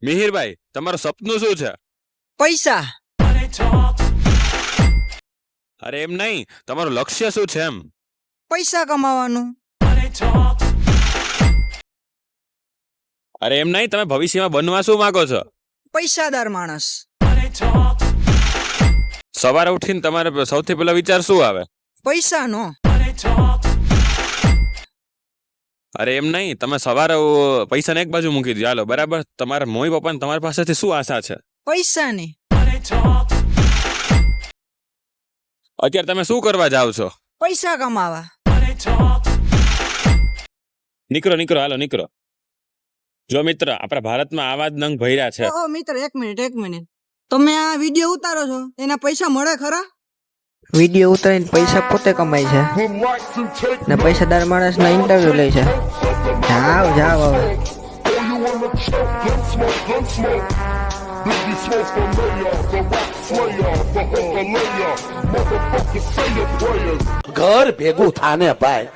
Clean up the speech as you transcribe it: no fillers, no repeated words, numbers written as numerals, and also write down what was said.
મિહિરભાઈ, તમારું સપનું શું છે? પૈસા. અરે એમ નહીં, તમારું લક્ષ્ય શું છે એમ? પૈસા કમાવાનું. અરે એમ નહીં, તમે ભવિષ્યમાં બનવા શું માંગો છો? પૈસાદાર માણસ. સવારે ઉઠીને તમારે સૌથી પહેલો વિચાર શું આવે? પૈસાનો. અરે એમ નહીં, તમે સવારે પૈસાને એક બાજુ મૂકી દો, હાલો બરાબર. તમારા મમ્મી પપ્પાને તમારી પાસેથી શું આશા છે? પૈસાની. અત્યારે તમે શું કરવા જાવ છો? પૈસા કમાવા. નીકળો નીકળો, હાલો નીકળો. જો મિત્ર, આપણા ભારતમાં આવા જ નંગ ભર્યા છે. ઓહો મિત્ર, એક મિનિટ. તમે આ વિડીયો ઉતારો છો, એના પૈસા મળે ખરા? વિડીયો ઉતારીને પૈસા પોતે કમાય છે ને પૈસાદાર માણસના ઇન્ટરવ્યુ લે છે. જાવ હવે. ઘર ભેગું થાને ભાઈ.